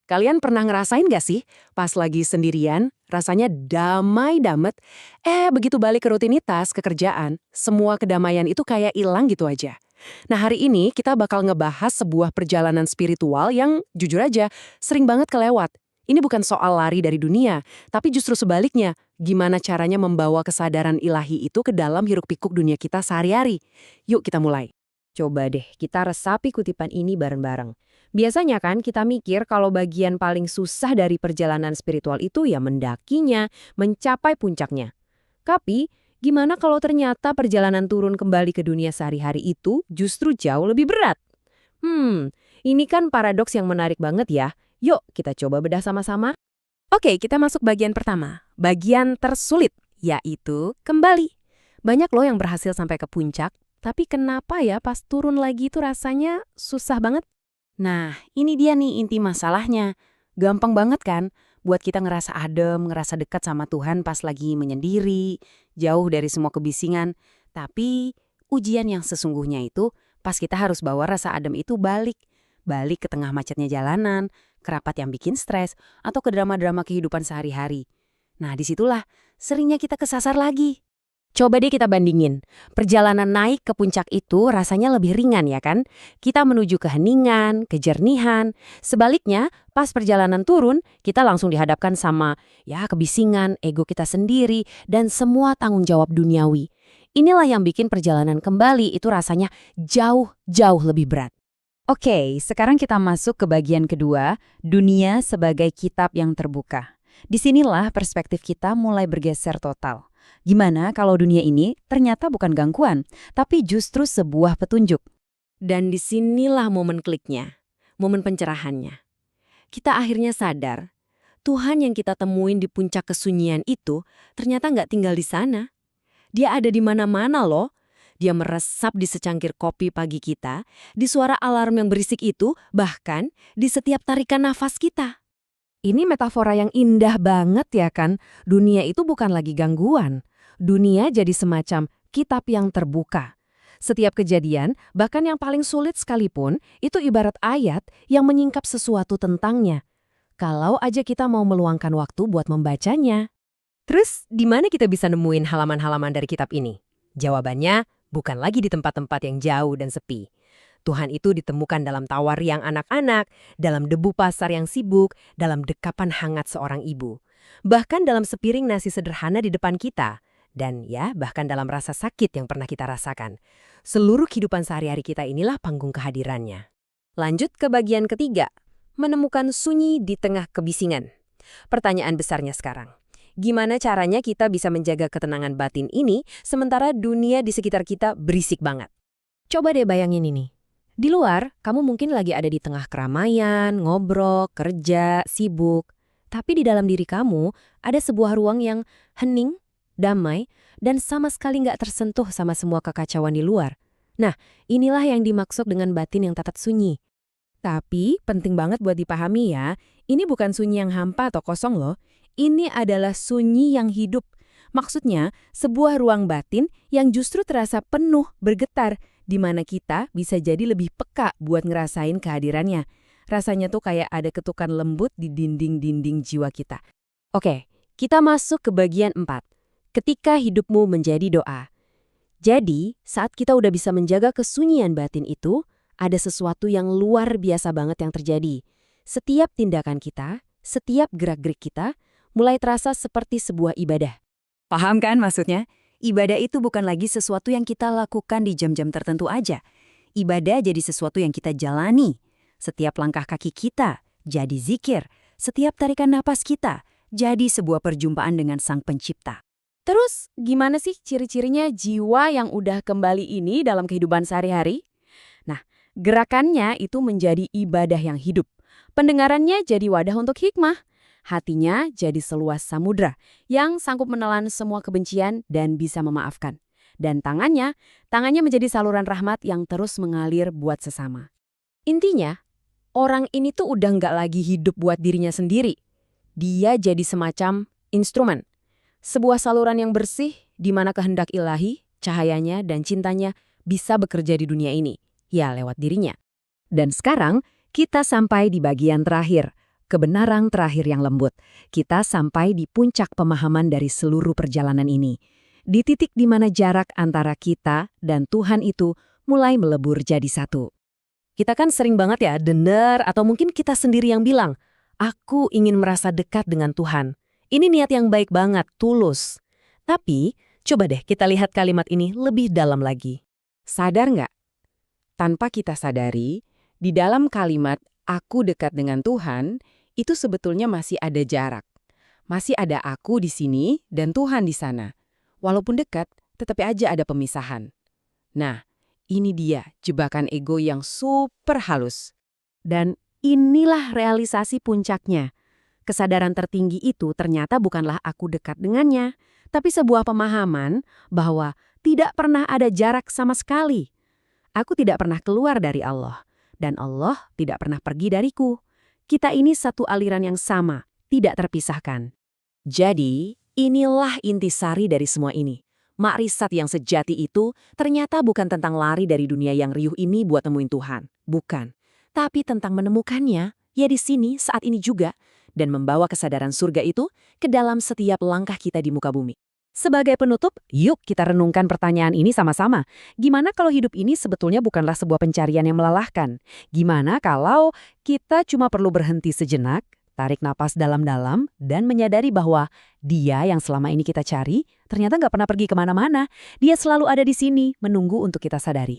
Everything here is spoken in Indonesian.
Kalian pernah ngerasain gak sih, pas lagi sendirian, rasanya damai damet, begitu balik ke rutinitas, ke kerjaan, semua kedamaian itu kayak hilang gitu aja. Nah hari ini kita bakal ngebahas sebuah perjalanan spiritual yang jujur aja sering banget kelewat. Ini bukan soal lari dari dunia, tapi justru sebaliknya, gimana caranya membawa kesadaran ilahi itu ke dalam hiruk-pikuk dunia kita sehari-hari. Yuk kita mulai. Coba deh kita resapi kutipan ini bareng-bareng. Biasanya kan kita mikir kalau bagian paling susah dari perjalanan spiritual itu ya mendakinya, mencapai puncaknya. Tapi, gimana kalau ternyata perjalanan turun kembali ke dunia sehari-hari itu justru jauh lebih berat? Ini kan paradoks yang menarik banget ya. Yuk kita coba bedah sama-sama. Oke, kita masuk bagian pertama. Bagian tersulit, yaitu kembali. Banyak loh yang berhasil sampai ke puncak, tapi kenapa ya pas turun lagi itu rasanya susah banget? Nah, ini dia nih inti masalahnya. Gampang banget kan buat kita ngerasa adem, ngerasa dekat sama Tuhan pas lagi menyendiri, jauh dari semua kebisingan. Tapi ujian yang sesungguhnya itu pas kita harus bawa rasa adem itu balik. Balik ke tengah macetnya jalanan, ke rapat yang bikin stres, atau ke drama-drama kehidupan sehari-hari. Nah, disitulah seringnya kita kesasar lagi. Coba deh kita bandingin. Perjalanan naik ke puncak itu rasanya lebih ringan ya kan? Kita menuju keheningan, kejernihan. Sebaliknya, pas perjalanan turun, kita langsung dihadapkan sama kebisingan, ego kita sendiri, dan semua tanggung jawab duniawi. Inilah yang bikin perjalanan kembali itu rasanya jauh-jauh lebih berat. Oke, sekarang kita masuk ke bagian kedua, dunia sebagai kitab yang terbuka. Disinilah perspektif kita mulai bergeser total. Gimana kalau dunia ini ternyata bukan gangguan, tapi justru sebuah petunjuk? Dan disinilah momen kliknya, momen pencerahannya. Kita akhirnya sadar, Tuhan yang kita temuin di puncak kesunyian itu ternyata nggak tinggal di sana. Dia ada di mana-mana loh. Dia meresap di secangkir kopi pagi kita, di suara alarm yang berisik itu, bahkan di setiap tarikan nafas kita. Ini metafora yang indah banget ya kan? Dunia itu bukan lagi gangguan. Dunia jadi semacam kitab yang terbuka. Setiap kejadian, bahkan yang paling sulit sekalipun, itu ibarat ayat yang menyingkap sesuatu tentangnya. Kalau aja kita mau meluangkan waktu buat membacanya. Terus, di mana kita bisa nemuin halaman-halaman dari kitab ini? Jawabannya, bukan lagi di tempat-tempat yang jauh dan sepi. Tuhan itu ditemukan dalam tawar yang anak-anak, dalam debu pasar yang sibuk, dalam dekapan hangat seorang ibu. Bahkan dalam sepiring nasi sederhana di depan kita. Dan bahkan dalam rasa sakit yang pernah kita rasakan. Seluruh kehidupan sehari-hari kita inilah panggung kehadirannya. Lanjut ke bagian ketiga, menemukan sunyi di tengah kebisingan. Pertanyaan besarnya sekarang, gimana caranya kita bisa menjaga ketenangan batin ini sementara dunia di sekitar kita berisik banget? Coba deh bayangin ini. Di luar, kamu mungkin lagi ada di tengah keramaian, ngobrol, kerja, sibuk. Tapi di dalam diri kamu ada sebuah ruang yang hening, damai, dan sama sekali nggak tersentuh sama semua kekacauan di luar. Nah, inilah yang dimaksud dengan batin yang tetap sunyi. Tapi penting banget buat dipahami ya, ini bukan sunyi yang hampa atau kosong loh. Ini adalah sunyi yang hidup. Maksudnya, sebuah ruang batin yang justru terasa penuh, bergetar, di mana kita bisa jadi lebih peka buat ngerasain kehadirannya. Rasanya tuh kayak ada ketukan lembut di dinding-dinding jiwa kita. Oke, kita masuk ke bagian 4. Ketika hidupmu menjadi doa. Jadi, saat kita udah bisa menjaga kesunyian batin itu, ada sesuatu yang luar biasa banget yang terjadi. Setiap tindakan kita, setiap gerak-gerik kita, mulai terasa seperti sebuah ibadah. Paham kan maksudnya? Ibadah itu bukan lagi sesuatu yang kita lakukan di jam-jam tertentu aja. Ibadah jadi sesuatu yang kita jalani. Setiap langkah kaki kita jadi zikir. Setiap tarikan napas kita jadi sebuah perjumpaan dengan Sang Pencipta. Terus, gimana sih ciri-cirinya jiwa yang udah kembali ini dalam kehidupan sehari-hari? Nah, gerakannya itu menjadi ibadah yang hidup. Pendengarannya jadi wadah untuk hikmah. Hatinya jadi seluas samudra yang sanggup menelan semua kebencian dan bisa memaafkan. Dan tangannya menjadi saluran rahmat yang terus mengalir buat sesama. Intinya, orang ini tuh udah nggak lagi hidup buat dirinya sendiri. Dia jadi semacam instrumen. Sebuah saluran yang bersih di mana kehendak ilahi, cahayanya, dan cintanya bisa bekerja di dunia ini. Ya, lewat dirinya. Dan sekarang, kita sampai di bagian terakhir. kebenaran terakhir yang lembut. Kita sampai di puncak pemahaman dari seluruh perjalanan ini. Di titik di mana jarak antara kita dan Tuhan itu mulai melebur jadi satu. Kita kan sering banget ya dengar atau mungkin kita sendiri yang bilang, aku ingin merasa dekat dengan Tuhan. Ini niat yang baik banget, tulus. Tapi, coba deh kita lihat kalimat ini lebih dalam lagi. Sadar nggak? Tanpa kita sadari, di dalam kalimat aku dekat dengan Tuhan, itu sebetulnya masih ada jarak. Masih ada aku di sini dan Tuhan di sana. Walaupun dekat, tetapi aja ada pemisahan. Nah, ini dia jebakan ego yang super halus. Dan inilah realisasi puncaknya. Kesadaran tertinggi itu ternyata bukanlah aku dekat dengannya, tapi sebuah pemahaman bahwa tidak pernah ada jarak sama sekali. Aku tidak pernah keluar dari Allah, dan Allah tidak pernah pergi dariku. Kita ini satu aliran yang sama, tidak terpisahkan. Jadi, inilah intisari dari semua ini. Makrifat yang sejati itu ternyata bukan tentang lari dari dunia yang riuh ini buat nemuin Tuhan. Bukan. Tapi tentang menemukannya, ya di sini saat ini juga, dan membawa kesadaran surga itu ke dalam setiap langkah kita di muka bumi. Sebagai penutup, yuk kita renungkan pertanyaan ini sama-sama. Gimana kalau hidup ini sebetulnya bukanlah sebuah pencarian yang melelahkan? Gimana kalau kita cuma perlu berhenti sejenak, tarik napas dalam-dalam, dan menyadari bahwa Dia yang selama ini kita cari ternyata nggak pernah pergi kemana-mana. Dia selalu ada di sini, menunggu untuk kita sadari.